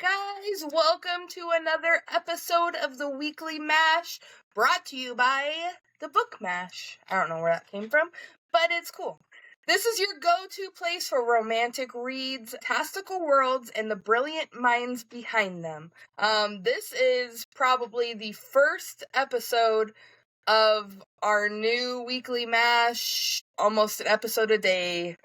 guys, welcome to another episode of the Weekly Mash, brought to you by the Book Mash. I don't know where that came from, but it's cool. This is your go-to place for romantic reads, fantastical worlds, and the brilliant minds behind them. This is probably the first episode of our new Weekly Mash, almost an episode a day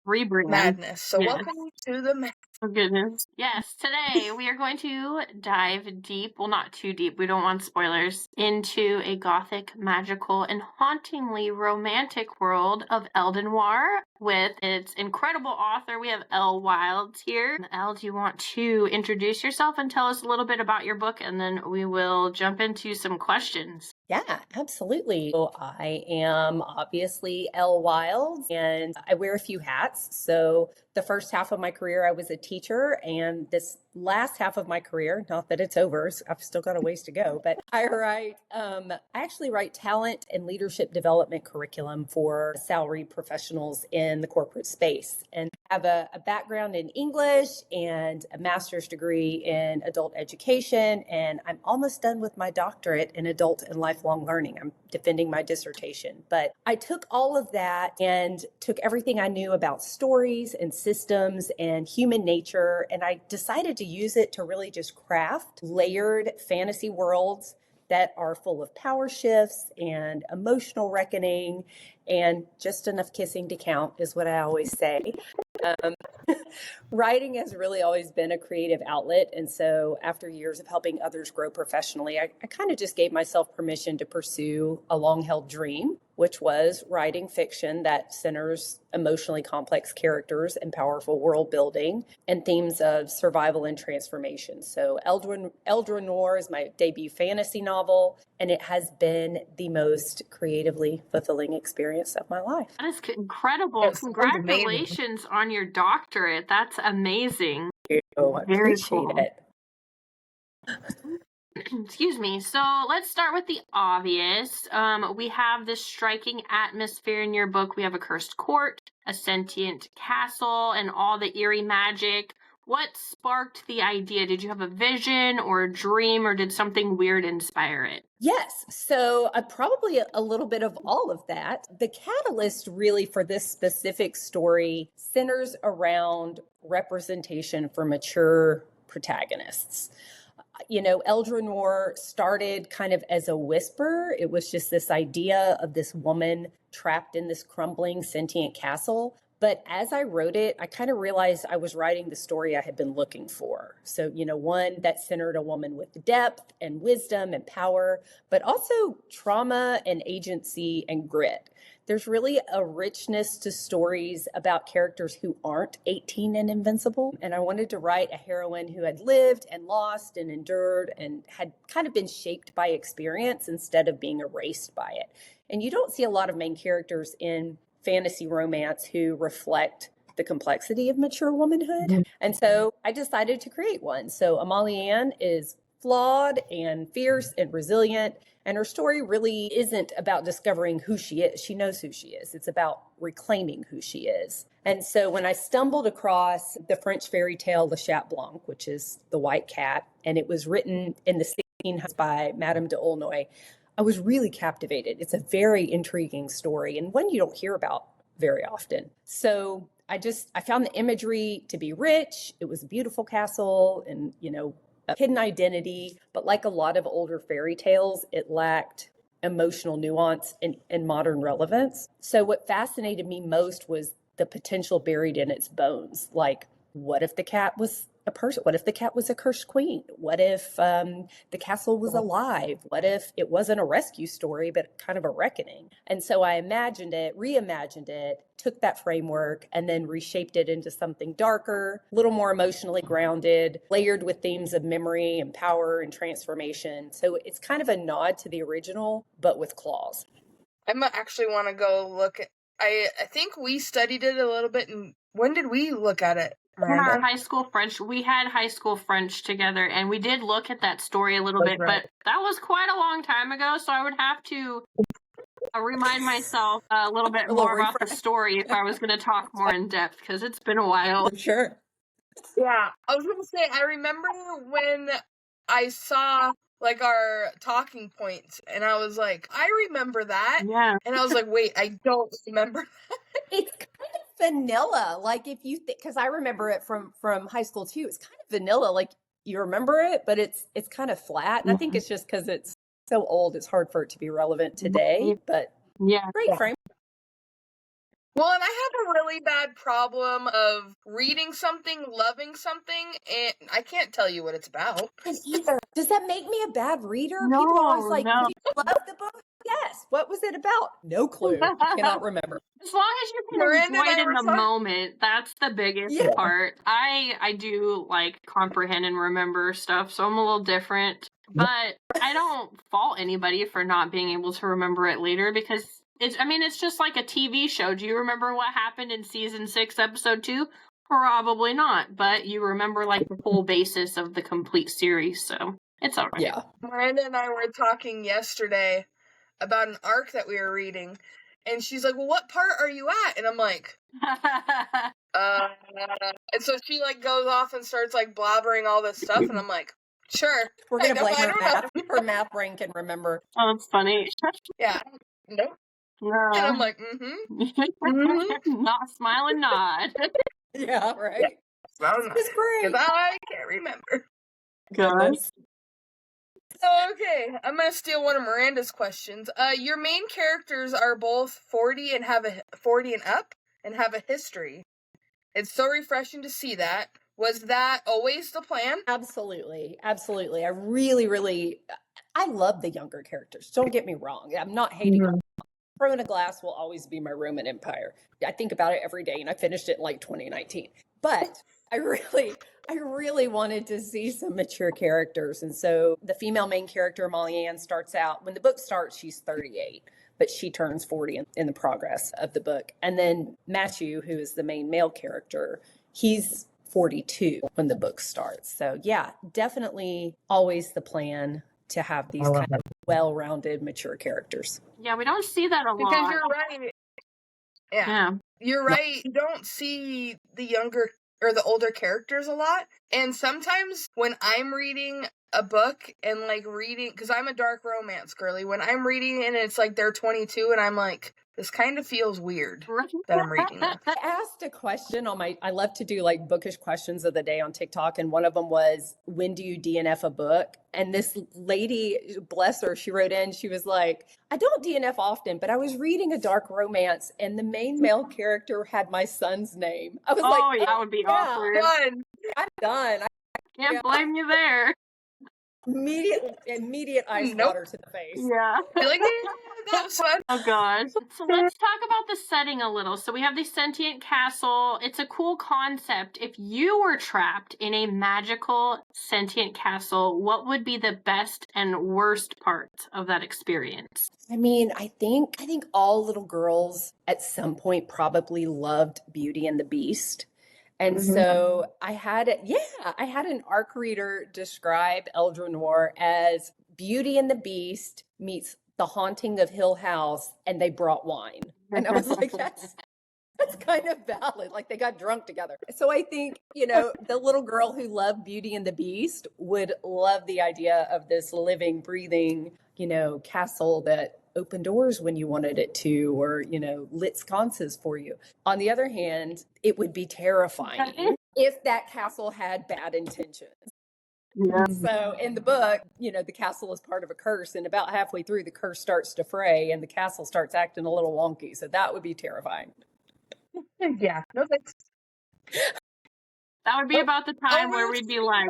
rebrand madness. So Yes. welcome to the mash. Oh, goodness. Yes, today we are going to dive deep, well, not too deep, we don't want spoilers, into a gothic, magical, and hauntingly romantic world of Eldrenoire with its incredible author. We have Elle Wildes here. Elle, do you want to introduce yourself and tell us a little bit about your book, and then we will jump into some questions. Yeah, absolutely. So I am obviously Elle Wildes, and I wear a few hats. So the first half of my career, I was a teacher, and this last half of my career, not that it's over, I've still got a ways to go, but I actually write talent and leadership development curriculum for salaried professionals in the corporate space, and have a background in English and a master's degree in adult education, and I'm almost done with my doctorate in adult and lifelong learning. I'm defending my dissertation. But I took all of that and took everything I knew about stories and systems and human nature, and I decided to use it to really just craft layered fantasy worlds that are full of power shifts and emotional reckoning and just enough kissing to count, is what I always say. Writing has really always been a creative outlet. And so after years of helping others grow professionally, I kind of just gave myself permission to pursue a long-held dream, which was writing fiction that centers emotionally complex characters and powerful world building and themes of survival and transformation. So Eldrenoire is my debut fantasy novel, and it has been the most creatively fulfilling experience of my life. That is incredible. Congratulations on your doctorate. That's amazing. Oh, I appreciate it. Excuse me. So let's start with the obvious. We have this striking atmosphere in your book. We have a cursed court, a sentient castle, and all the eerie magic. What sparked the idea? Did you have a vision or a dream, or did something weird inspire it? Yes. So probably a little bit of all of that. The catalyst really for this specific story centers around representation for mature protagonists. You know, Eldrenoire started kind of as a whisper. It was just this idea of this woman trapped in this crumbling sentient castle. But as I wrote it, I kind of realized I was writing the story I had been looking for. So, you know, one that centered a woman with depth and wisdom and power, but also trauma and agency and grit. There's really a richness to stories about characters who aren't 18 and invincible. And I wanted to write a heroine who had lived and lost and endured and had kind of been shaped by experience instead of being erased by it. And you don't see a lot of main characters in fantasy romance who reflect the complexity of mature womanhood. Mm-hmm. And so I decided to create one. So Amalie-Anne is flawed and fierce and resilient, and her story really isn't about discovering who she is. She knows who she is. It's about reclaiming who she is. And so when I stumbled across the French fairy tale Le Chat Blanc, which is the white cat, and it was written in the 1600s by Madame de Aulnoy, I was really captivated. It's a very intriguing story and one you don't hear about very often. So I found the imagery to be rich. It was a beautiful castle and, you know, a hidden identity. But like a lot of older fairy tales, it lacked emotional nuance and modern relevance. So what fascinated me most was the potential buried in its bones. Like, what if the cat was a person? What if the cat was a cursed queen? What if the castle was alive? What if it wasn't a rescue story, but kind of a reckoning? And so I reimagined it, took that framework, and then reshaped it into something darker, a little more emotionally grounded, layered with themes of memory and power and transformation. So it's kind of a nod to the original, but with claws. I actually want to go look at, I think we studied it a little bit. And when did we look at it? In our high school French, we had high school French together, and we did look at that story a little bit, right. But that was quite a long time ago, so I would have to remind myself a little bit more about the story if I was going to talk more in depth, because it's been a while. Sure. Yeah, I was gonna say, I remember when I saw, like, our talking points, and I was like, I remember that. Yeah. And I was like, wait, I don't remember. It's kind of vanilla. Like if you think, because I remember it from high school too. It's kind of vanilla. Like you remember it, but it's kind of flat. And I think it's just because it's so old, it's hard for it to be relevant today. But Yeah. great frame. Well, and I have a really bad problem of reading something, loving something, and I can't tell you what it's about. And either. Does that make me a bad reader? No, People are always like, no. "Did you love the book?" Yes. What was it about? No clue. I cannot remember. As long as you can Miranda enjoy and it I in were the talking- moment, that's the biggest Yeah. part. I do like comprehend and remember stuff, so I'm a little different. But I don't fault anybody for not being able to remember it later because it's just like a TV show. Do you remember what happened in season 6, episode 2? Probably not, but you remember like the full basis of the complete series, so it's all right. Yeah. Miranda and I were talking yesterday about an arc that we were reading, and she's like, well, what part are you at? And I'm like, and so she, like, goes off and starts, like, blabbering all this stuff, and I'm like, sure. We're going to blame I her don't math. know. Her math brain can remember. Oh, that's funny. Yeah. Nope. And I'm like, Not smile and nod. Yeah, right. It's great. Because I can't remember. Goodness. Okay, I'm gonna steal one of Miranda's questions. Your main characters are both 40 and have a 40 and up and have a history. It's so refreshing to see that. Was that always the plan? Absolutely. Absolutely. I really, I love the younger characters. Don't get me wrong. I'm not hating on Throne of Glass will always be my Roman Empire. I think about it every day, and I finished it in like 2019. But I really wanted to see some mature characters. And so the female main character, Molly Ann, starts out, when the book starts, she's 38, but she turns 40 in the progress of the book. And then Matthew, who is the main male character, he's 42 when the book starts. So yeah, definitely always the plan to have these kind of well-rounded, mature characters. Yeah, we don't see that a lot. Because you're right. Yeah. You're right. You don't see the younger or the older characters a lot. And sometimes when I'm reading a book and like reading, because I'm a dark romance girly, when I'm reading and it's like they're 22 and I'm like, this kind of feels weird that I'm reading this. I asked a question on I love to do like bookish questions of the day on TikTok. And one of them was, when do you DNF a book? And this lady, bless her, she wrote in, she was like, I don't DNF often, but I was reading a dark romance and the main male character had my son's name. I was like, yeah, that would be awkward. Done. I'm done. Can't blame you there. Immediate ice water to the face. Yeah. You're like, that was fun. Oh gosh. So let's talk about the setting a little. So we have the Sentient castle. It's a cool concept. If you were trapped in a magical sentient castle, what would be the best and worst parts of that experience? I mean, I think all little girls at some point probably loved Beauty and the Beast. And so I had an arc reader describe Eldrenoire as Beauty and the Beast meets The Haunting of Hill House, and they brought wine. And I was like, that's kind of valid. Like they got drunk together. So I think, the little girl who loved Beauty and the Beast would love the idea of this living, breathing, castle that opened doors when you wanted it to, or, lit sconces for you. On the other hand, it would be terrifying if that castle had bad intentions. Yeah. So in the book, the castle is part of a curse, and about halfway through, the curse starts to fray and the castle starts acting a little wonky. So that would be terrifying. Yeah. No thanks. That would be about the time where we'd be like,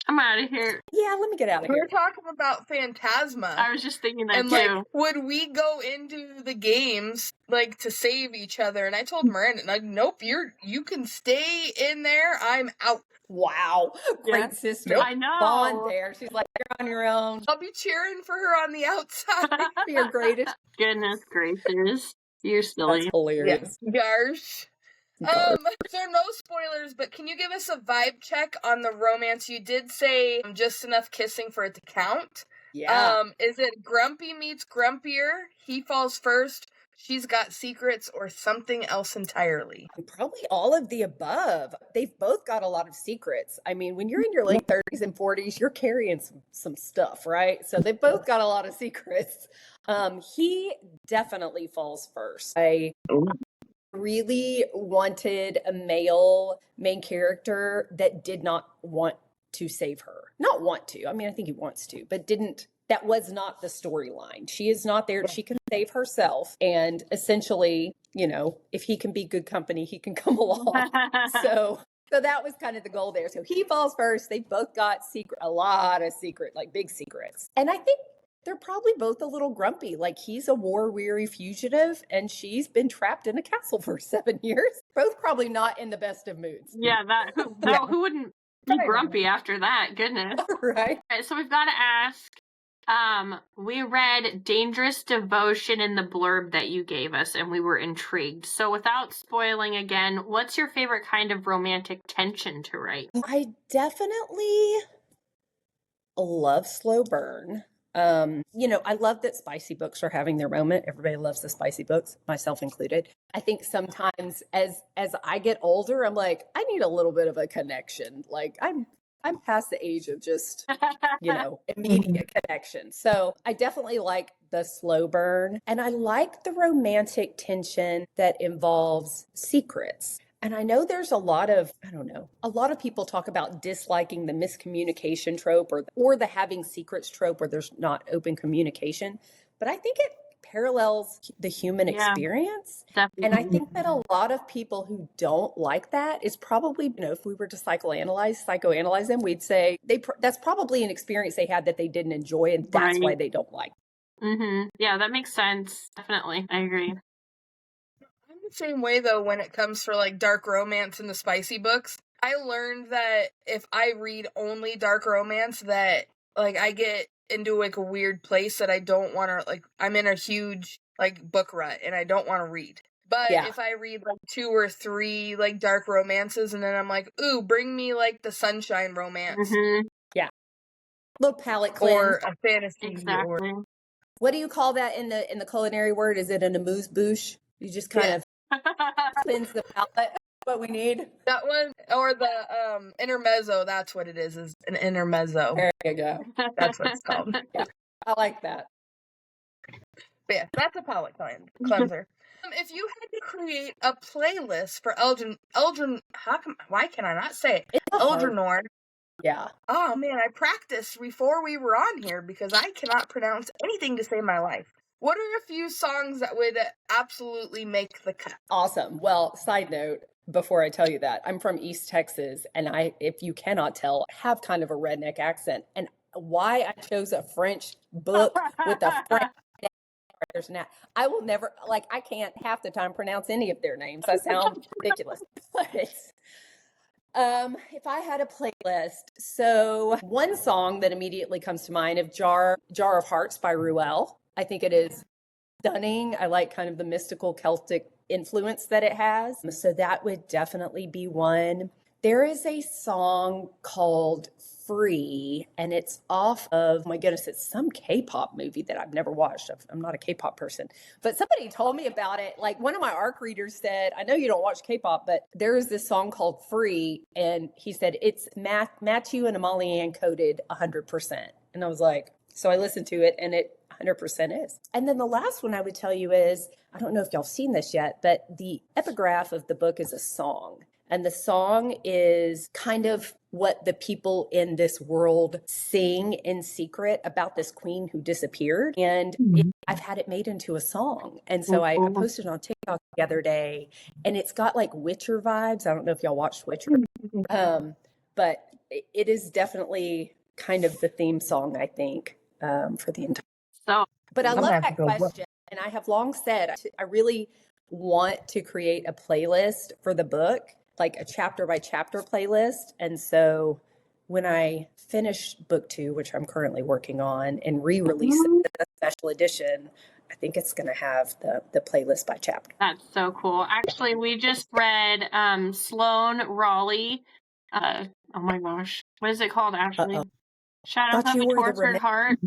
I'm out of here. Yeah, let me get out of We here. were talking about Phantasma. I was just thinking that And too. like, would we go into the games like to save each other? And I told Miranda, like, nope, you can stay in there. I'm out. Wow. Great Yeah. sister. I know. Bond there. She's like, you're on your own. I'll be cheering for her on the outside. Be your greatest. Goodness gracious. You're silly. That's hilarious. Garsh. So no spoilers, but can you give us a vibe check on the romance? You did say just enough kissing for it to count. Yeah. Is it Grumpy meets Grumpier? He falls first. she's got secrets or something else entirely? Probably all of the above. They've both got a lot of secrets. I mean, when you're in your late 30s and 40s, you're carrying some stuff, right? So they've both got a lot of secrets. He definitely falls first. I really wanted a male main character that did not want to save her. Not want to. I mean, I think he wants to, but didn't. That was not the storyline. She is not there. She can save herself. And essentially, you know, if he can be good company, he can come along. So that was kind of the goal there. So he falls first. They both got a lot of like big secrets. And I think they're probably both a little grumpy. Like, he's a war-weary fugitive and she's been trapped in a castle for 7 years. Both probably not in the best of moods. Yeah, who wouldn't be grumpy after that? Goodness. Right. All right, so we've got to ask, we read Dangerous Devotion in the blurb that you gave us, and we were intrigued. So without spoiling again, what's your favorite kind of romantic tension to write? I definitely love slow burn. You know, I love that spicy books are having their moment. Everybody loves the spicy books, myself included. I think sometimes as I get older, I'm like, I need a little bit of a connection. Like, I'm past the age of just, you know, immediate connection. So I definitely like the slow burn. And I like the romantic tension that involves secrets. And I know there's a lot of people talk about disliking the miscommunication trope or the having secrets trope where there's not open communication. But I think it parallels the human experience. Definitely. And I think that a lot of people who don't like that is probably, you know, if we were to psychoanalyze them, we'd say that's probably an experience they had that they didn't enjoy, and that's why they don't like it. Mm-hmm. Yeah, that makes sense. Definitely. I agree. I'm the same way, though, when it comes for, like, dark romance and the spicy books. I learned that if I read only dark romance, that, like, I get into, like, a weird place that I don't want to, like, I'm in a huge, like, book rut, and I don't want to read. But if I read, like, 2 or 3, like, dark romances, and then I'm like, ooh, bring me, like, the sunshine romance. Mm-hmm. Yeah. Little palate cleanse. Or a fantasy. Exactly. What do you call that in the culinary word? Is it an amuse-bouche? You just kind of cleanse the palate. What we need. That one, or the intermezzo, that's what it is an intermezzo. There you go. That's what it's called. Yeah, I like that. But yeah, that's a palate cleanser. If you had to create a playlist for why can I not say it? Eldrenoire. Yeah. Oh man, I practiced before we were on here because I cannot pronounce anything to save my life. What are a few songs that would absolutely make the cut? Awesome. Well, side note, before I tell you that, I'm from East Texas, and if you cannot tell, have kind of a redneck accent. And why I chose a French book with a French I will never, like, I can't half the time pronounce any of their names. I sound ridiculous. If I had a playlist, so one song that immediately comes to mind of Jar of Hearts by Ruel. I think it is stunning. I like kind of the mystical Celtic influence that it has. So that would definitely be one. There is a song called Free, and it's off of, oh my goodness, it's some K-pop movie that I've never watched. I'm not a K-pop person, but somebody told me about it. Like, one of my ARC readers said, I know you don't watch K-pop, but there is this song called Free, and he said it's Matthew and Amalie Ann coded 100%. And I was like, so I listened to it, and it 100% is. And then the last one I would tell you is, I don't know if y'all seen this yet, but the epigraph of the book is a song. And the song is kind of what the people in this world sing in secret about this queen who disappeared. And I've had it made into a song. And so I posted it on TikTok the other day, and it's got like Witcher vibes. I don't know if y'all watched Witcher, but it is definitely kind of the theme song, I think, for the entire. But I love that question. And I have long said, I really want to create a playlist for the book, like a chapter by chapter playlist. And so when I finish book 2, which I'm currently working on, and re-release the special edition, I think it's going to have the playlist by chapter. That's so cool. Actually, we just read Sloane Raleigh. Oh my gosh. What is it called, Ashley? Shadows of a Tortured Heart.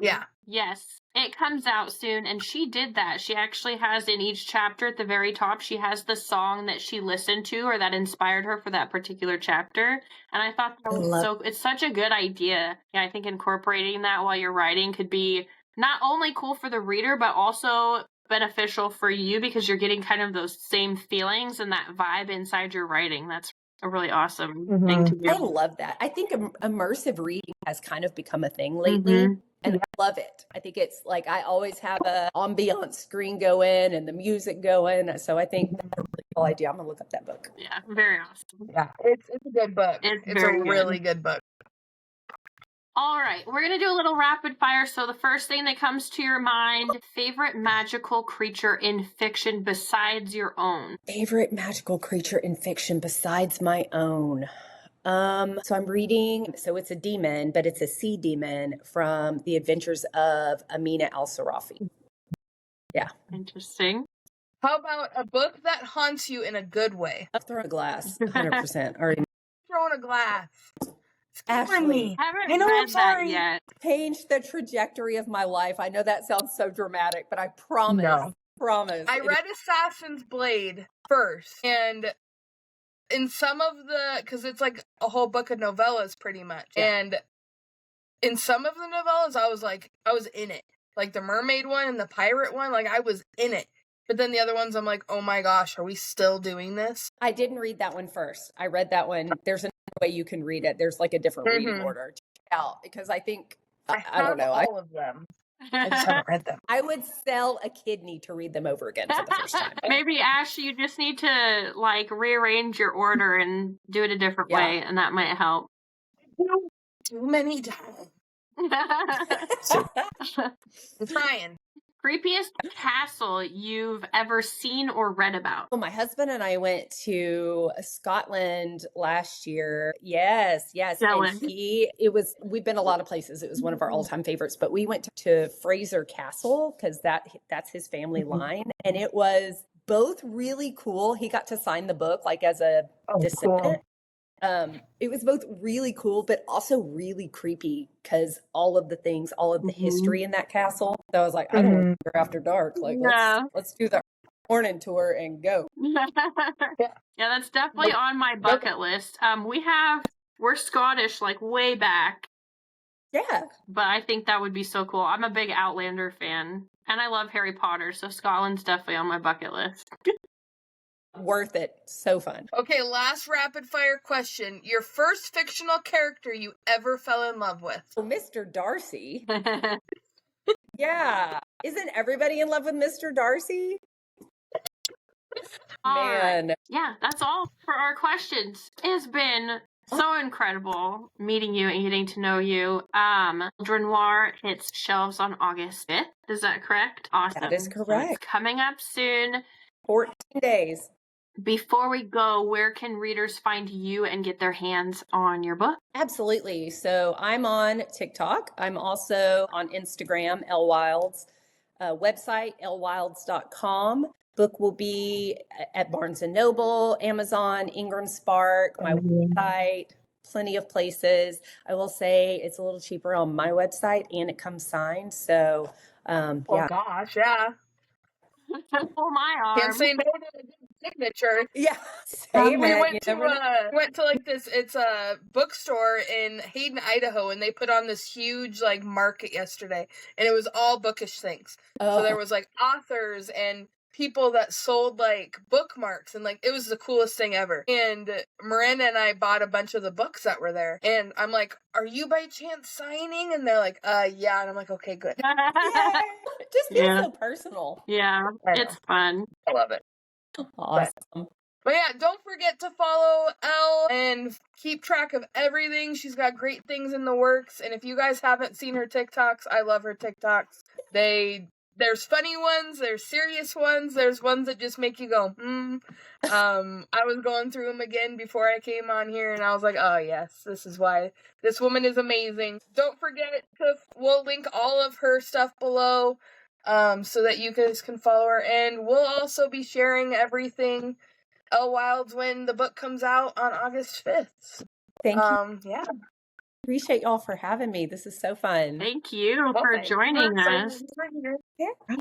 Yeah. Yes, it comes out soon, and she did that. She actually has in each chapter at the very top, she has the song that she listened to or that inspired her for that particular chapter. And I thought that was it's such a good idea. Yeah, I think incorporating that while you're writing could be not only cool for the reader, but also beneficial for you because you're getting kind of those same feelings and that vibe inside your writing. That's a really awesome thing to do. I love that. I think immersive reading has kind of become a thing lately. And I love it. I think it's like I always have a ambient screen going and the music going. So I think that's a really cool idea. I'm gonna look up that book. Yeah, very awesome. Yeah, it's a good book. It's a very really good book. All right, we're going to do a little rapid fire. So the first thing that comes to your mind, favorite magical creature in fiction besides your own? Favorite magical creature in fiction besides my own? So I'm reading, so it's a demon, but it's a sea demon from The Adventures of Amina al-Sarafi. Yeah. Interesting. How about a book that haunts you in a good way? I've thrown a glass, 100%. Already Throwing a glass. Ashley, I know, I'm sorry. That yet. Changed the trajectory of my life. I know that sounds so dramatic, but I promise. I read Assassin's Blade first, and in some of because it's like a whole book of novellas pretty much. Yeah. And in some of the novellas, I was in it. Like the mermaid one and the pirate one, like I was in it. But then the other ones, I'm like, oh my gosh, are we still doing this? I didn't read that one first. I read that one. There's another way you can read it. There's like a different reading order. Check it out because I think, I don't know. All of them. I just haven't read them. I would sell a kidney to read them over again for the first time. Maybe, Ash, you just need to like rearrange your order and do it a different way, and that might help. Too many times. I'm trying. Creepiest castle you've ever seen or read about? Well, my husband and I went to Scotland last year. Yes. Jealous. And we've been a lot of places. It was one of our all-time favorites, but we went to Fraser Castle because that's his family line. And it was both really cool. He got to sign the book like as a descendant. Cool. It was both really cool, but also really creepy because all of the history in that castle. So I was like, I don't want to go after dark. Like, let's do the morning tour and go. Yeah, that's definitely on my bucket list. We're Scottish, like way back. Yeah. But I think that would be so cool. I'm a big Outlander fan, and I love Harry Potter, so Scotland's definitely on my bucket list. Worth it. So fun. Okay, last rapid fire question. Your first fictional character you ever fell in love with? Oh, Mr. Darcy. Yeah. Isn't everybody in love with Mr. Darcy? Man. Right. Yeah, that's all for our questions. It's been so incredible meeting you and getting to know you. Eldrenoire hits shelves on August 5th. Is that correct? Awesome. That is correct. So it's coming up soon. 14 days. Before we go, where can readers find you and get their hands on your book? Absolutely. So I'm on TikTok. I'm also on Instagram, Elle Wildes. Website, ellewildes.com. Book will be at Barnes & Noble, Amazon, Ingram Spark, my website, plenty of places. I will say it's a little cheaper on my website and it comes signed. So, Oh gosh, yeah. Pull my arm. Can't say no to a good signature. Yeah. We went to like this, it's a bookstore in Hayden, Idaho, and they put on this huge like market yesterday, and it was all bookish things. So there was like authors and people that sold like bookmarks, and like it was the coolest thing ever. And Miranda and I bought a bunch of the books that were there, and I'm like, are you by chance signing? And they're like, yeah. And I'm like, okay, good. It just feels so personal. Yeah, it's fun. I love it. Awesome. But yeah, don't forget to follow Elle and keep track of everything. She's got great things in the works. And if you guys haven't seen her TikToks, I love her TikToks. There's funny ones, there's serious ones, there's ones that just make you go, I was going through them again before I came on here, and I was like, oh yes, this is why this woman is amazing. Don't forget we'll link all of her stuff below, so that you guys can follow her, and we'll also be sharing everything Elle Wildes when the book comes out on August 5th. Thank you. Yeah. Appreciate y'all for having me. This is so fun. Thank you Well, for thanks joining for us. being here. Yeah.